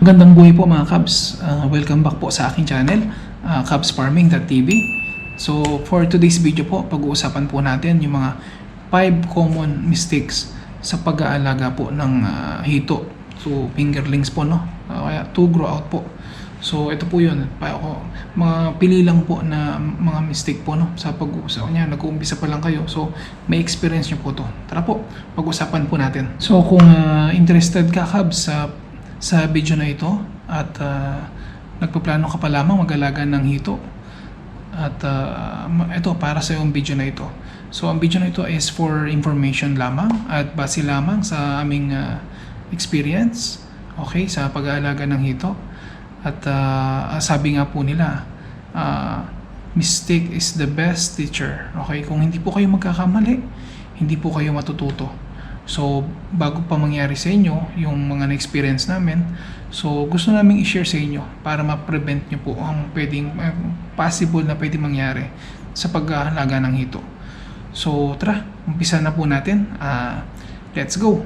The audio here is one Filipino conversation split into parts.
Magandang buhay po mga Cubs. Welcome back po sa aking channel, cubsfarming.tv. So for today's video po, pag-uusapan po natin yung mga 5 common mistakes sa pag-aalaga po ng hito. So fingerlings po, no? Kaya to grow out po. So ito po yun. Mga pili lang po na mga mistake po, no? Sa pag-uusapan niya, nag-uumpisa pa lang kayo. So may experience nyo po to. Tara po, pag-usapan po natin. So kung interested ka Cubs sa video na ito at nagpaplano ka pa lamang mag-alaga ng hito at ito para sa yung video na ito. So ang video na ito is for information lamang at base lamang sa aming experience, okay, sa pag-aalaga ng hito. At sabi nga po nila, mistake is the best teacher. Okay, kung hindi po kayo magkakamali, hindi po kayo matututo. So, bago pa mangyari sa inyo yung mga na-experience namin, so gusto naming i-share sa inyo para ma-prevent nyo po ang pwedeng, possible na pwedeng mangyari sa pag-aalaga ng hito. So, tara, umpisa na po natin. Let's go!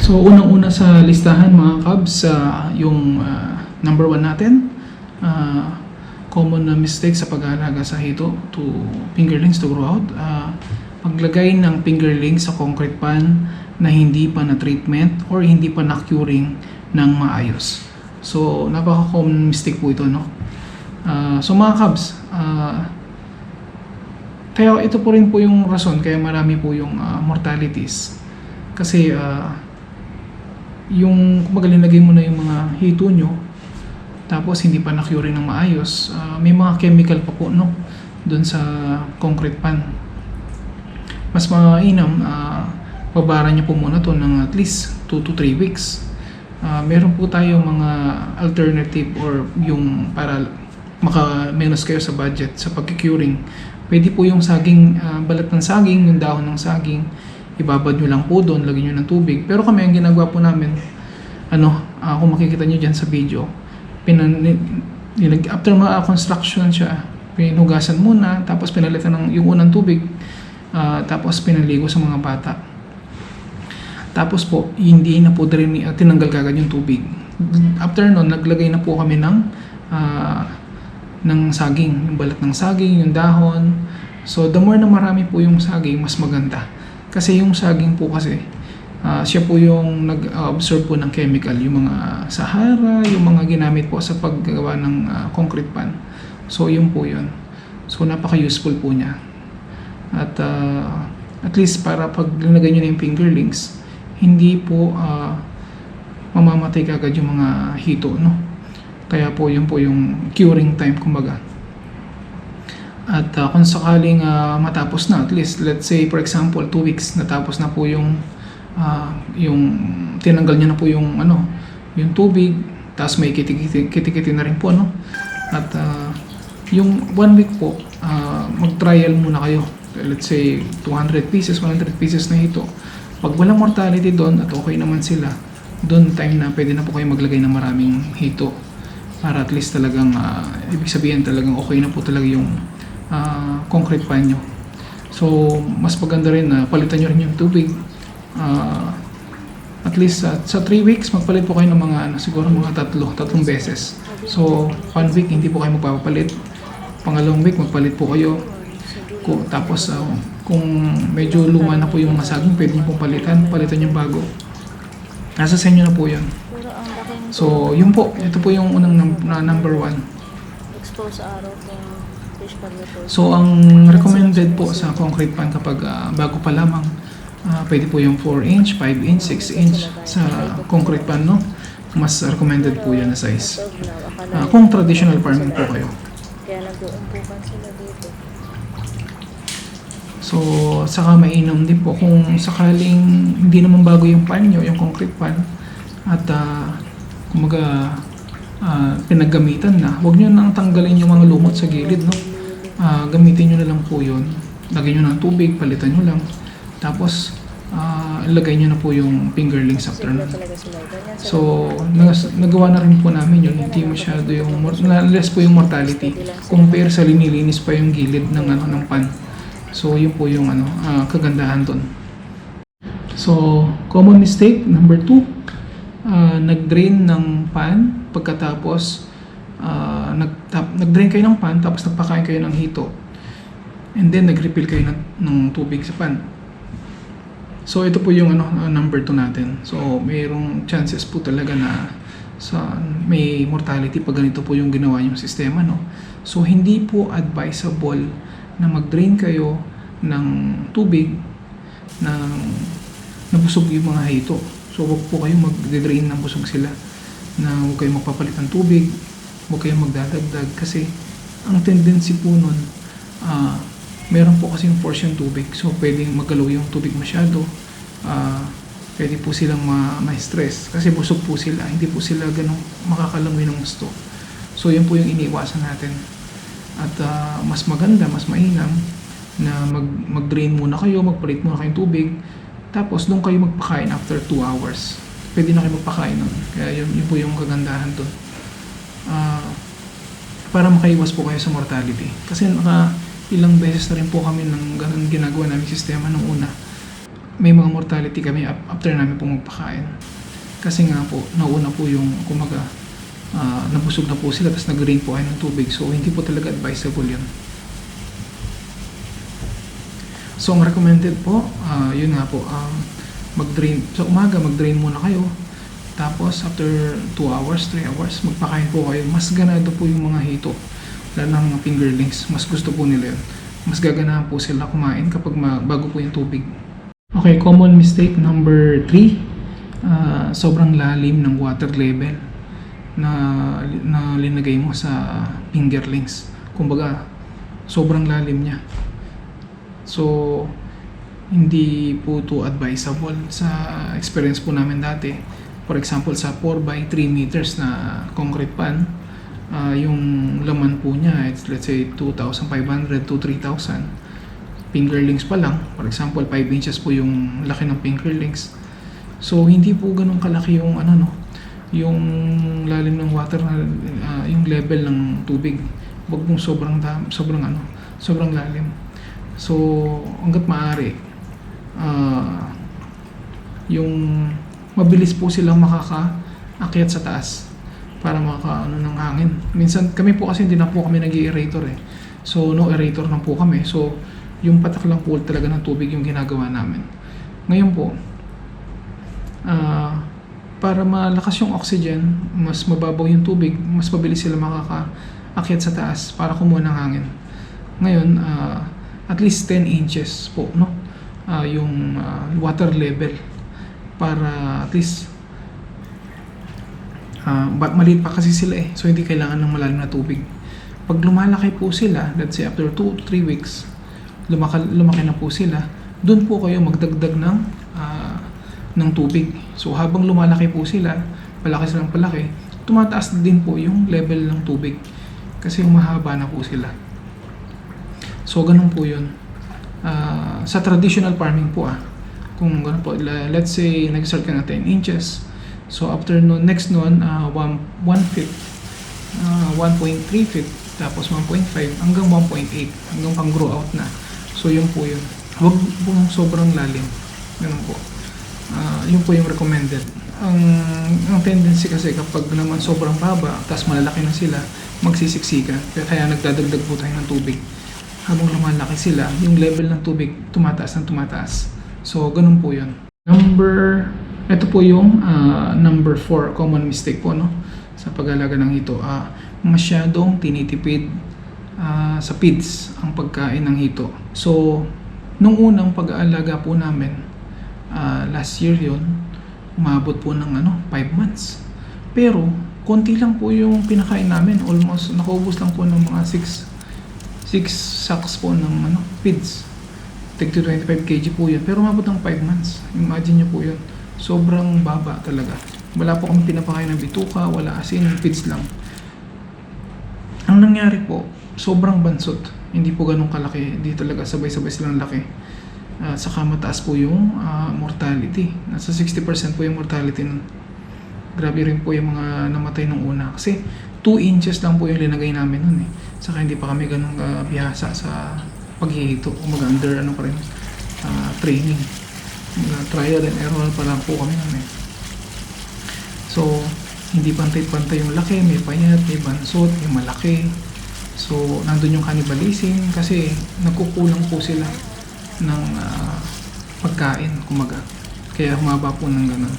So, unang-una sa listahan mga Cubs, yung number 1 natin, common na mistake sa pag-aalaga sa hito to fingerlings to grow out. Paglagay ng fingerlings sa concrete pan na hindi pa na-treatment or hindi pa na-curing ng maayos. So, napaka-common mistake po ito, no? So, mga Cubs, kaya ito po rin po yung rason kaya marami po yung mortalities. Kasi, yung magalinagay mo na yung mga hito nyo, tapos hindi pa na-curing ng maayos, may mga chemical pa po, no? Doon sa concrete pan. Mas mainam, babara nyo po muna to ng at least 2 to 3 weeks. Meron po tayong mga alternative or yung para maka-menos kayo sa budget sa pag-curing. Pwede po yung saging, balat ng saging, yung dahon ng saging, ibabad nyo lang po doon, lagyan nyo ng tubig. Pero kami, ang ginagawa po namin, kung makikita nyo dyan sa video, after construction siya, pinugasan muna, tapos pinalitan ng yung unang tubig, tapos pinaligo sa mga bata. Tapos po, hindi na po tinanggal kagad yung tubig. After nun, naglagay na po kami ng saging, yung balat ng saging, yung dahon. So, the more na marami po yung saging, mas maganda. Kasi yung saging po kasi, siya po yung nag-absorb po ng chemical, yung mga Sahara, yung mga ginamit po sa paggawa ng concrete pan. So, yun po yun. So, napaka-useful po niya. At least para pag linagay nyo na yung fingerlings, hindi po mamamatay kagad yung mga hito, no? Kaya po yun po yung curing time, kumbaga. At kung sakaling matapos na, at least let's say for example 2 weeks natapos na po yung tinanggal niya na po yung yung tubig, tapos may kitikiti na rin po, no? At yung 1 week po, mag-trial muna kayo. Let's say 200 pieces, 100 pieces na hito. Pag walang mortality doon at okay naman sila, doon time na pwede na po kayo maglagay ng maraming hito para at least talagang ibig sabihin talagang okay na po talaga yung concrete pan nyo. So mas maganda rin na palitan nyo rin yung tubig. At least sa 3 weeks magpalit po kayo ng mga siguro mga tatlong beses. So 1 week hindi po kayo magpapalit, pangalawang week magpalit po kayo. Tapos kung medyo luma na po yung mga saging, pwede nyo pong palitan yung bago. Nasa sa inyo na po yun. So yun po, ito po yung unang number 1. Expose sa araw kung fish pan nito. So ang recommended po sa concrete pan kapag bago pa lamang, pwede po yung 4 inch, 5 inch, 6 inch sa concrete pan, no? mas recommended po yan na size. Nasog na. Akala Kung traditional farming po kayo. Kaya nag-uumpukan sila dito. So, saka mainam din po kung sakaling hindi naman bago yung pan nyo, yung concrete pan, at kumaga pinaggamitan na, huwag nyo nang tanggalin yung mga lumot sa gilid, no? Gamitin nyo na lang po yun. Lagyan nyo ng tubig, palitan nyo lang. Tapos, ilagay nyo na po yung fingerlings after Sigla nun. talaga sila. Ganyan sila. So, nagawa na rin po namin yun. Hindi masyado yung, less po yung mortality. Compare sa linilinis pa yung gilid ng pan. So, yun po yung kagandahan dun. So, common mistake number 2, nag-drain ng pan pagkatapos nag-drain kayo ng pan tapos nagpakain kayo ng hito. And then nag-refill kayo ng tubig sa pan. So, ito po yung number 2 natin. So, mayroong chances po talaga na may mortality pag ganito po yung ginawa yung sistema, no? So, hindi po advisable na mag-drain kayo ng tubig na nabusog yung mga hito. So, huwag po kayong mag-drain ng busog sila, na huwag kayong magpapalit ng tubig, huwag kayong magdadagdag, kasi ang tendency po nun, meron po kasing force yung tubig. So, pwedeng magalaw yung tubig masyado, pwede po silang ma-stress kasi busog po sila, hindi po sila ganun makakalangoy ng gusto. So, yun po yung iniiwasan natin. At mas maganda, mas mainam na mag-drain muna kayo, magpalit muna kayong tubig, tapos doon kayo magpakain after 2 hours. Pwede na kayo magpakain nun. Kaya yun po yung kagandahan doon. Para makaiwas po kayo sa mortality. Kasi ilang beses na rin po kami ng ganun ginagawa namin sistema nung una. May mga mortality kami after namin po magpakain. Kasi nga po, nauna po yung kumaga, nabusog na po sila, tapos nag-drain po kayo ng tubig. So, hindi po talaga advisable yun. So, ang recommended po, yun nga po, mag-drain. Sa umaga, mag-drain muna kayo. Tapos, after 2 hours, 3 hours, magpakain po kayo. Mas ganado po yung mga hito, lalo ng mga fingerlings. Mas gusto po nila yun. Mas gaganahan po sila kumain kapag bago po yung tubig. Okay, common mistake number 3, sobrang lalim ng water level na linagay mo sa fingerlings. Kumbaga, sobrang lalim niya. So, hindi po to advisable sa experience po namin dati. For example, sa 4x3 meters na concrete pan, yung laman po niya, it's, let's say 2,500 to 3,000 fingerlings pa lang. For example, 5 inches po yung laki ng fingerlings. So, hindi po ganun kalaki yung yung lalim ng water na yung level ng tubig. Huwag mong sobrang lalim. So, hanggat maaari, yung mabilis po silang makakaakyat sa taas para ng hangin. Minsan kami po kasi hindi na po kami nag-i-aerator eh. So, no aerator na po kami. So, yung patak lang po talaga ng tubig yung ginagawa namin. Ngayon po, para malakas yung oxygen, mas mababaw yung tubig, mas mabilis sila makakaakyat sa taas para kumuha ng hangin. Ngayon, at least 10 inches po, no? Yung water level para at least maliit pa kasi sila eh. So, hindi kailangan ng malalim na tubig. Pag lumalaki po sila, let's say after 2 to 3 weeks, lumaki na po sila, doon po kayo magdagdag ng tubig. So, habang lumalaki po sila, palaki, tumataas din po yung level ng tubig kasi humahaba na po sila. So, ganun po yun. Sa traditional farming po kung ganun po, let's say nag-start ka na 10 inches. So, after next nun, 1 feet, 1.3 feet, tapos 1.5 hanggang 1.8, hanggang pang-grow out na. So, yun po yun. Huwag pong sobrang lalim. Ganun po. Yun po yung recommended. Ang tendency kasi kapag naman sobrang baba, tapos malalaki na sila, magsisiksikan. Kaya nagdadagdag po tayo ng tubig. Habang lumalaki sila, yung level ng tubig tumataas ng tumataas. So, ganun po yun. Ito po yung number 4 common mistake po, no? Sa pag-alaga ng hito. Masyadong tinitipid sa feeds ang pagkain ng hito. So, nung unang pag-aalaga po namin, last year yun, umabot po ng 5 months. Pero konti lang po yung pinakain namin. Almost nakaubos lang po ng mga 6 sacks po ng feeds. Tig to 25 kg po yun. Pero umabot ng 5 months. Imagine nyo po yun. Sobrang baba talaga. Wala po kami pinapakain ng bituka, wala asin, feeds lang. Ang nangyari po, sobrang bansot. Hindi po ganun kalaki. Hindi talaga sabay-sabay silang laki. Saka mataas po yung mortality. Nasa 60% po yung mortality nun. Grabe rin po yung mga namatay nung una. Kasi 2 inches lang po yung linagay namin nun eh. Saka hindi pa kami ganun bihasa sa paghihito. Under training. Trial and error pa lang po kami nun eh. So, hindi pantay-pantay yung laki. May payat, may bansot, may malaki. So, nandun yung cannibalism kasi nagkukulang po sila ng pagkain, kumaga. Kaya humaba po ng ganun.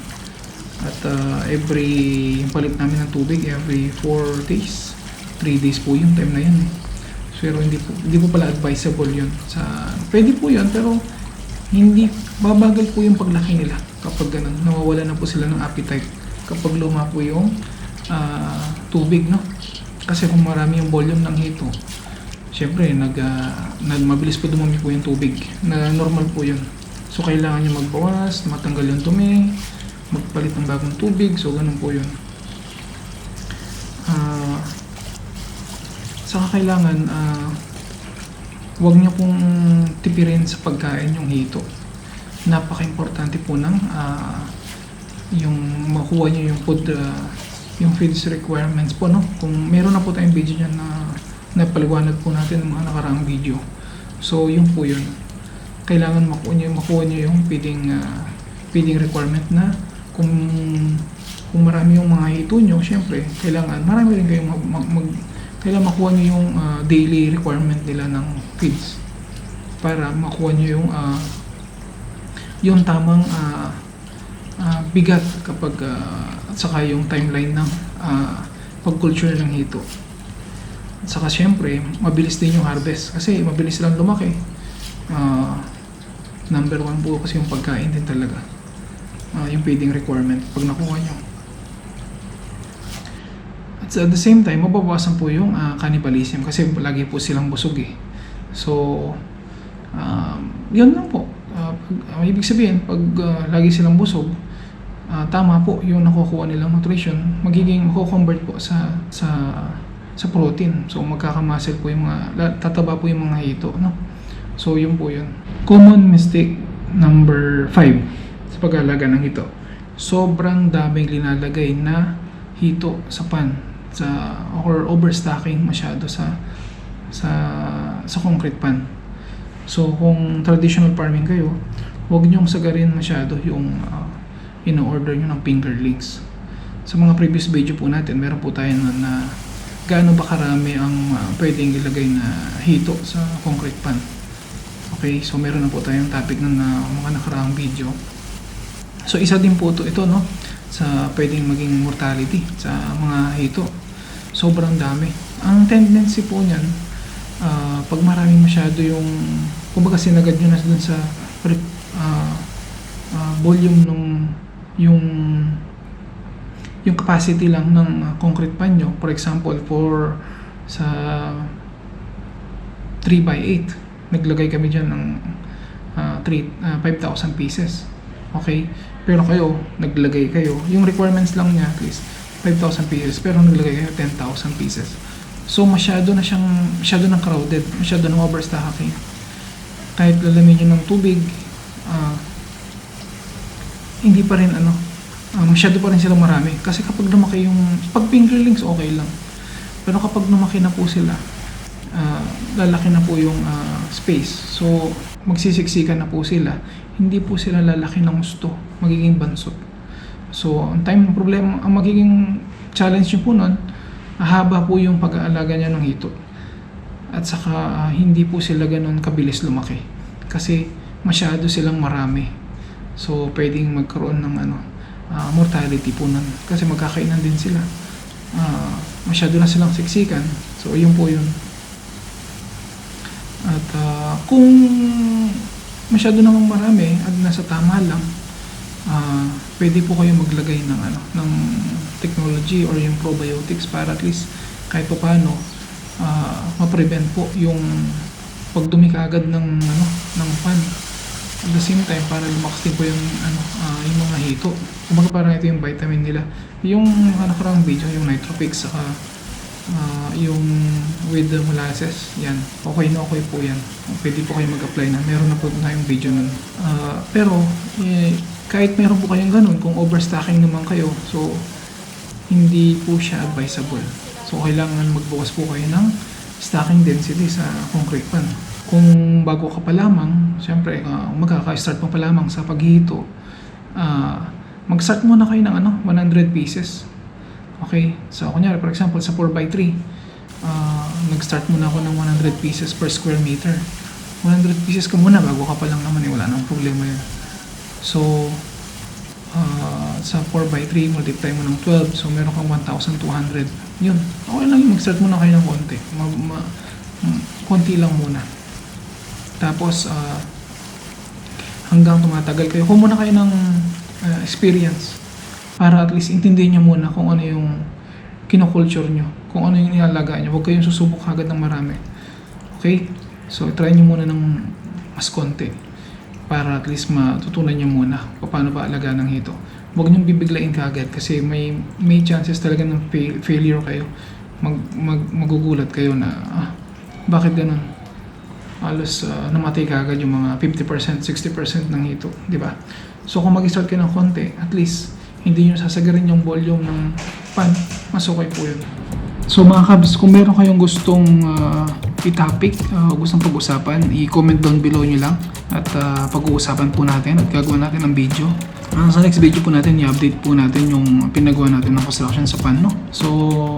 At yung palit namin ng tubig every 4 days. 3 days po yung time na yun eh. Pero hindi po pala advisable yun. Pwede po yun, pero hindi babagal po yung paglaki nila kapag ganun. Nawawala na po sila ng appetite kapag luma po yung tubig, no? Kasi kung marami yung volume ng hito, syempre mabilis po dumami po yung tubig na normal po yun. So kailangan nyo magbawas, matanggal yung dumi, magpalit ng bagong tubig. So ganun po yun. Saka kailangan huwag nyo pong tipirin sa pagkain yung hito. Napaka-importante po ng yung makuha nyo yung food yung feeds requirements po, no? Kung meron na po tayong video niyan na napaliwanag po natin ng mga nakaraang video. So yun po yun. Kailangan makuha nyo yung feeding requirement na kung marami yung mga hito nyo, syempre kailangan marami rin kayong kailangan makuha nyo yung daily requirement nila ng feeds para makuha nyo yung tamang bigat kapag at saka yung timeline ng pag-culture ng hito. At saka syempre, mabilis din yung harvest kasi mabilis lang lumaki. Number 1 po kasi yung pagkain din talaga. Yung feeding requirement pag nakuha nyo. At at the same time, mababawasan po yung cannibalism kasi lagi po silang busog eh. So, yun lang po. Ibig sabihin, pag lagi silang busog, tama po yung nakukuha nilang nutrition, mako-convert po sa protein. So magkakamuscle po yung tataba po yung mga hito, no? So yun po yun. Common mistake number 5 sa pag-aalaga ng hito. Sobrang daming linalagay na hito sa pan, or overstocking masyado sa concrete pan. So kung traditional farming kayo, huwag niyong sagarin masyado yung ino-order nyo ng fingerlings. Sa mga previous video po natin, meron po tayo na gaano ba karami ang pwedeng ilagay na hito sa concrete pan. Okay, so meron na po tayong topic na mga nakaraang video. So isa din po ito, no, sa pwedeng maging mortality sa mga hito. Sobrang dami. Ang tendency po niyan, pag maraming masyado yung, kumbaga sinagad nyo na dun sa volume nung yung capacity lang ng concrete pan nyo. For example, sa 3x8, naglagay kami dyan ng 5,000 pieces. Okay? Pero naglagay kayo, yung requirements lang niya at least 5,000 pieces, pero naglagay kayo 10,000 pieces. So masyado nang crowded, masyado nang overstocking. Kahit lalamin nyo ng tubig, hindi pa rin masyado pa rin sila marami. Kasi kapag lumaki pag fingerlings, okay lang. Pero kapag lumaki na po sila, lalaki na po yung space. So, magsisiksikan na po sila. Hindi po sila lalaki ng gusto. Magiging bansot. So, ang magiging challenge nyo po nun, haba po yung pag-aalaga niya ng hito. At saka, hindi po sila ganun kabilis lumaki. Kasi, masyado silang marami. So, pwedeng magkaroon ng mortality po nun. Kasi magkakainan din sila. Masyado na silang siksikan. So, yun po yun. At kung masyado namang marami at nasa tama lang, pwede po kayo maglagay ng technology or yung probiotics para at least kahit pa paano ma-prevent po yung pagdumi kaagad ng pan. At the same time, para lumakas din po yung yung mga hito. Kumbaga parang ito yung vitamin nila. Yung nakaraang video, yung Nitropix saka yung with the molasses, yan. Okay na okay po yan. Pwede po kayo mag-apply na. Meron na po tayong video nun. Pero, kahit meron po kayong ganun, kung overstocking naman kayo, so, hindi po siya advisable. So, kailangan magbukas po kayo ng stocking density sa concrete pan. Kung bago ka pa lamang, syempre, magkaka-start mo pa lamang sa paghihito, mag-start muna kayo ng 100 pieces. Okay? So, kunyari, for example, sa 4x3, nag-start muna ako ng 100 pieces per square meter. 100 pieces ka muna, bago ka pa lang naman, wala nang problema yun. So, sa 4x3, multiply mo ng 12, so meron kang 1,200. Yun. Okay lang yung mag-start muna kayo ng konti. Konti lang muna. Tapos, hanggang tumatagal kayo, kung muna kayo ng experience para at least intindihin nyo muna kung ano yung kinoculture nyo, kung ano yung nilalagay nyo. Huwag kayong susubok agad ng marami. Okay? So, try nyo muna ng mas konti para at least matutunan nyo muna kung paano ba alagaan ng hito. Huwag nyo bibiglain kaagad kasi may chances talaga ng failure kayo. Magugulat kayo na, bakit ganun? Halos namatay kaagad yung mga 50%, 60% ng hito, di ba? So kung mag-start kayo ng konti, at least hindi nyo sasagarin yung volume ng pan, mas okay po yun. So mga kabs, kung meron kayong gustong i-topic, gustong pag-usapan, i-comment down below nyo lang at pag-uusapan po natin at gagawa natin ng video. Sa next video po natin, i-update po natin yung pinagawa natin ng construction sa pan, no? So,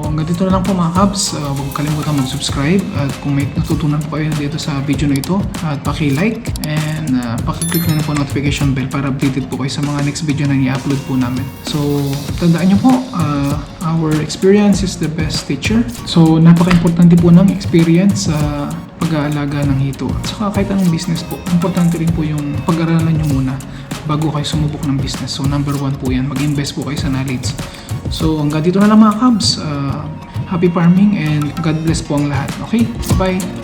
hanggang dito na lang po mga kabs. Huwag kalimutan mag-subscribe at kung may natutunan po kayo dito sa video na ito, at paki-like and paki-click na po notification bell para updated po kayo sa mga next video na i-upload po namin. So, tandaan nyo po, our experience is the best teacher. So, napaka-importante po ng experience sa pag-aalaga ng hito. At saka kahit anong business po, importante rin po yung pag-aralan nyo muna bago kayo sumubok ng business. So, number 1 po yan. Mag-invest po kayo sa knowledge. So, hanggang dito na lang mga kabs. Happy farming and God bless po ang lahat. Okay? Bye!